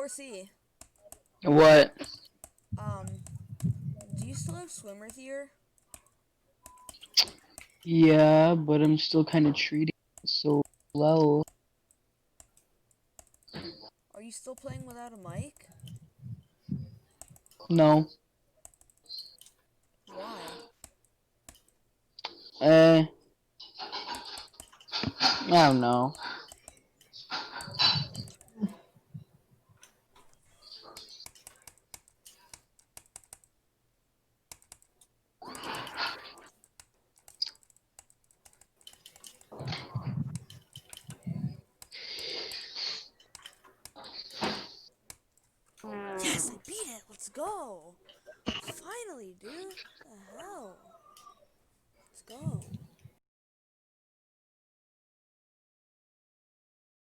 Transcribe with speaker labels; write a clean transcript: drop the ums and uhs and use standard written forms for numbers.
Speaker 1: RC,
Speaker 2: What?
Speaker 1: do you still have swimmer here?
Speaker 2: Yeah, but I'm still kind of treating it so well.
Speaker 1: Are you still playing without a mic?
Speaker 2: No.
Speaker 1: Why?
Speaker 2: I don't know.
Speaker 1: Yes, I beat it! Let's go! Finally, dude! What the hell? Let's go.